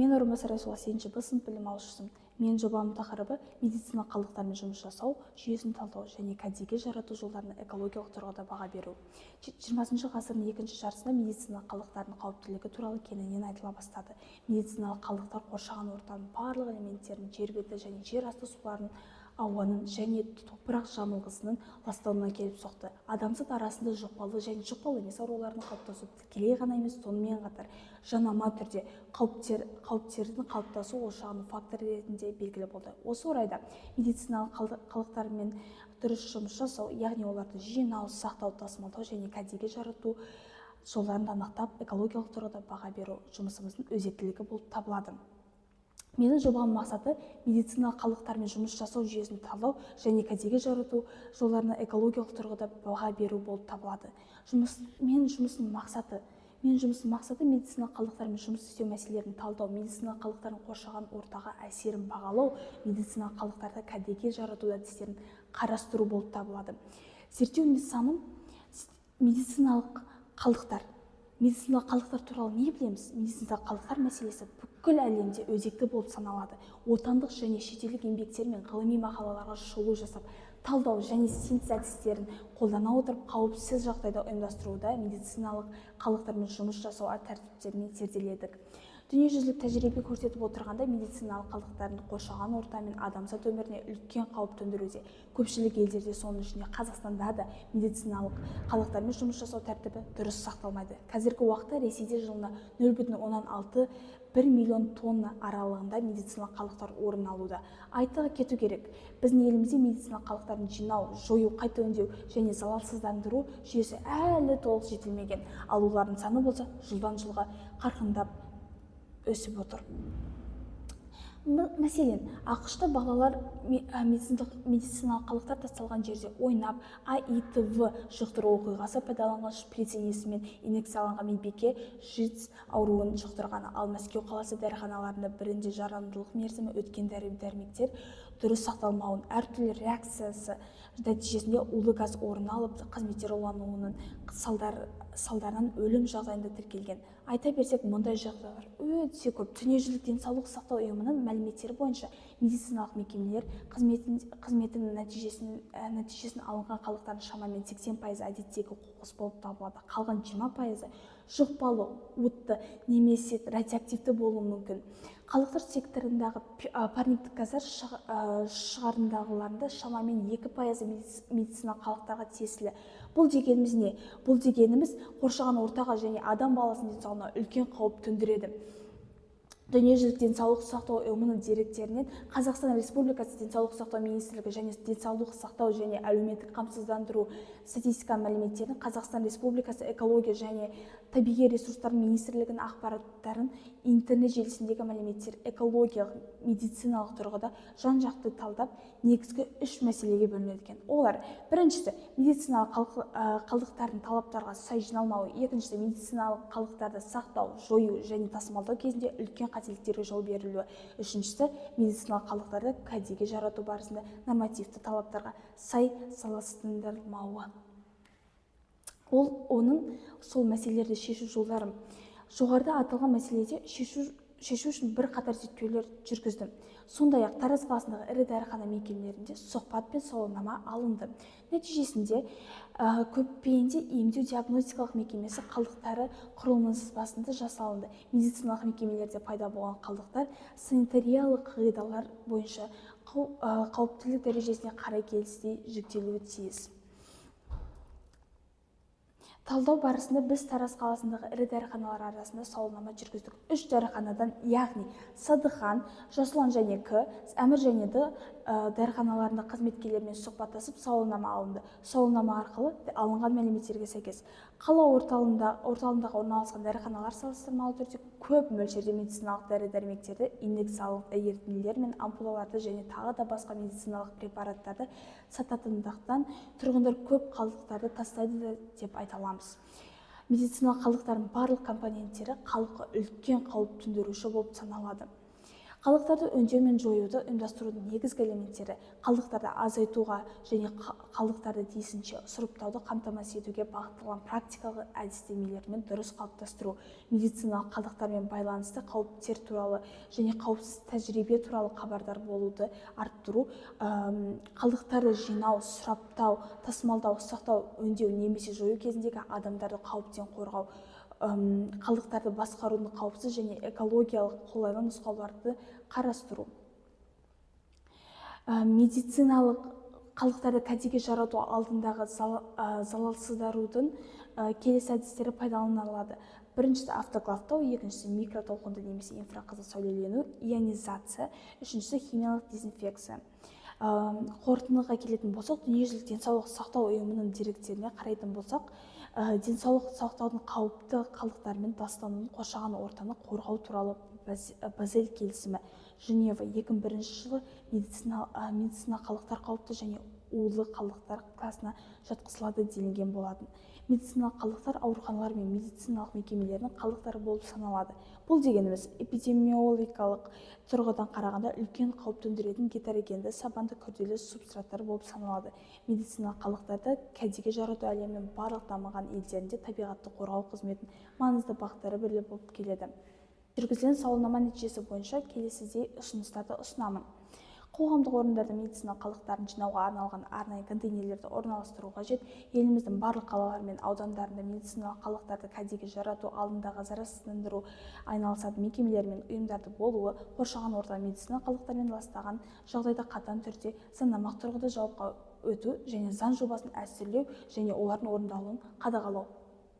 Мен орынбасар Расул Асенжі, Б сынып білім алушысымын. Мен жобамның тақырыбы медицина қалдықтармен жұмыс жасау, жүйесін талдау және кәдеге жарату жолдарына экологиялық тұрғыда баға беру. 20 ғасырдың екінші жартысында медицина қалдықтарының қауіптілігі туралы кеңінен айтыла бастады. Медициналық қалдықтар қоршаған ортаның барлық элементтерін, жер беті және жер асты суларының, ауаның және топырақ жамылғысының ластауына келіп соқты. Адамзат арасында жұқпалы және жұқпалы емес аурулардың қалыптасуы тікелей ғана емес, сонымен қатар жанама түрде қауіптердің қалыптасу ошағының факторы ретінде белгілі болды. Осы орайда медициналық қалдықтармен дұрыс жұмыс жасау, яғни оларды жинау, сақтау, тасымалдау және кәдеге жарату жолдарын анықтап, экологиялық тұрғыда баға беру жұмысымыздың өзектілігі болып табылады. Менің жобамның мақсаты медициналық қалдықтармен жұмыс жасау жүйесін талдау және кәдеге жарату жолдарына экологиялық тұрғыда баға беру болып табылады. Менің жұмысымның мақсаты медициналық қалдықтармен жұмыс істеу мәселелерін талдау, медициналық қалдықтардың қоршаған ортаға әсерін бағалау, медициналық қалдықтарды кәдеге жарату әдістерін қарастыру болып табылады. Зерттеу нысаным медициналық қалдықтар. Медициналық қалдықтар туралы не білеміз? Медициналық қалдықтар мәселесі бүкіл әлемде өзекті болып саналады. Отандық және шетелдік еңбектер мен ғылыми мақалаларға шолу жасап, талдау және синтез әдістерін қолдана отырып, қауіпсіз жағдайда ұйымдастыруда медициналық қалдықтармен жұмыс жасау тәртіптерін зерделедік. Дүниежүзілік тәжірибе көрсетіп отырғанда медициналық қалдықтардың қоршаған орта мен адамзат өміріне үлкен қауіп төндіруде. Көпшілік елдерде, соның ішінде Қазақстанда да медициналық қалдықтармен жұмыс жасау тәртібі дұрыс сақталмайды. Қазіргі уақытта Ресейде жылына 0,16-1 миллион тонна аралығында медициналық қалдықтар орын алуда. Айта кету керек, біздің елімізде медициналық қалдықтарын жинау, жою, қайта өңдеу және залалсыздандыру жүйесі әлі толық жетілмеген. Ал олардың саны болса жылдан жылға қарқындап өсіп отыр. Мәселен, ақш-та балалар медициналық қалдықтар тасталған жерде ойнап, АИТВ жұқтыру оқиғасы пайдаланған шприц инесімен инъекцияланған медбике ЖИЦ ауруын жұқтырған. Ал Мәскеу қаласы дәріханаларында бірінде жарамдылық мерзімі өткен дәрі-дәрмектер дұрыс сақталмауын, әртүрлі реакциясы нәтижесінде улы газ орын алып, қызметтер улануының салдарынан өлім жағдайында тіркелген. Айта берсек, мұндай жағдайлар өте көп. Дүниежүзілік денсаулық сақтау ұйымының мәліметтері бойынша медициналық мекемелер қызметінің нәтижесін алынған қалдықтардың шамамен 80% әдеттегі қоқыс болып табылады. Қалған 20% жұқпалы, уытты немесе радиоактивті болуы мүмкін. Қалдықтар секторындағы парниктік газдар шығарындағыларында шамамен 2% медициналық қалдықтарға тиесілі. Бұл дегеніміз не? Бұл дегеніміз қоршаған ортаға және адам баласының денсаулығына үлкен қауіп төндіреді. Дүниежүзілік денсаулық сақтау ұйымының деректерінен Қазақстан Республикасы денсаулық сақтау министрлігі және денсаулық сақтау және әлеуметтік қамсыздандыру статистика мәліметтерін Қазақстан Республикасы экология және табиғи ресурстар министрлігінің ақпараттарын интернет желісіндегі мәліметтер экологиялық, медициналық тұрғыда жан-жақты талдап, негізгі 3 мәселеге бөлінеді. Олар: біріншісі, медициналық қалдықтардың талаптарға сай жиналмауы; екіншісі, медициналық қалдықтарды сақтау, жою және тасымалдау кезінде үлкен қателіктерге жол берілуі; үшіншісі, медициналық қалдықтарды кәдеге жарату барысында нормативті талаптарға сай залалсыздандырылмауы. Сол мәселелерді шешу жолдары. Жоғарыда аталған мәселеде шешу үшін бірқатар зерттеулер жүргіздім. Сондай-ақ Тараз қаласындағы ірі дәріхана мекемелерінде сұхбат пен сауалнама алынды. Нәтижесінде көпбейінді емдеу диагностикалық мекемесі қалдықтары құрылымының сызбасында жасалынды. Медициналық мекемелерде пайда болған қалдықтар санитариялық қағидалар бойынша қауіптілік дәрежесіне қарай келесідей жіктелуі тиіс. Талдау барысында біз Тараз қаласындағы ірі дәріханалар арасында сауалнама жүргіздік. 3 дәріханадан, яғни Садыхан, Жасұлан және К, Әмір және Д дәріханаларында қызметкерлермен сұхбаттасып сауалнама алынды. Сауалнама арқылы алынған мәліметтерге сәйкес қала орталығында орналасқан дәріханалар салыстырмалы түрде көп мөлшерде медициналық дәрі-дәрмектерді, инъекциялық ерітінділер мен ампулаларды және тағы да басқа медициналық препараттарды сататындықтан тұрғындар көп қалдықтарды тастайды деп айта аламыз. Медициналық қалдықтардың барлық компоненттері халыққа үлкен қауіп төндіруші болып саналады. Қалдықтарды өңдеу мен жоюды ұйымдастырудың негізгі элементтері қалдықтарды азайтуға және қалдықтарды тиісінше сұрыптауды қамтамасыз етуге бағытталған практикалық әдістемелер мен дұрыс қалыптастыру, медициналық қалдықтармен байланысты қауіптер туралы және қауіпсіз тәжірибе туралы хабардар болуды арттыру, қалдықтарды жинау, сұрыптау, тасымалдау, сақтау, өңдеу немесе жою кезіндегі адамдарды қауіптен қорғау, қалдықтарды басқарудың қауіпсіз және экологиялық қолайлы нұсқауларды қарастыру. Медициналық қалдықтарды кәдеге жарату алдындағы залалсыздарудың келесі әдістері пайдаланылады. Біріншісі автоклавтау, екіншісі микротолқынды немесе инфрақызыл сәулелену, ионизация, үшіншісі химиялық дезинфекция. Қорытындыға келетін болсақ, дүниежүзілік денсаулық сақтау ұйымының деректеріне қарайтын болсақ, денсаулық сақтаудың қауіпті қалдықтармен ластануын қоршаған ортаны қорғау туралы Базель келісімі, Женева 2001 жылы медицина қалдықтар қауіпті және улы қалдықтар класына жатқызылады делінген болатын. Медициналық қалдықтар ауруханалар мен медициналық мекемелердің қалдықтары болып саналады. Бұл дегеніміз эпидемиологиялық тұрғыдан қарағанда үлкен қауіп төндіретін гетерогенді сабанды күрделі субстраттар болып саналады. Медициналық қалдықтарды кәдеге жарату әлемнің барлық дамыған елдерінде табиғатты қорғау қызметінің маңызды бағыттары бірі болып келеді. Жүргізілген сауалнама нәтижесі бойынша келесідей ұсыныстарды ұсынамын. Қоғамдық орындарда медицина қалдықтарын жинауға арналған арнайы контейнерлерді орналастыру қажет. Еліміздің барлық қалалары мен аудандарында медициналық қалдықтарды кәдеге жарату алдындағы зарарсыздандыру айналысатын мекемелер мен ұйымдарды болуы, қоршаған ортаны медицина қалдықтармен ластаған жағдайда қатаң түрде заңнамалық тұрғыда жауапқа өту және заң жобасын әзірлеу және олардың орындалуын қадағалау.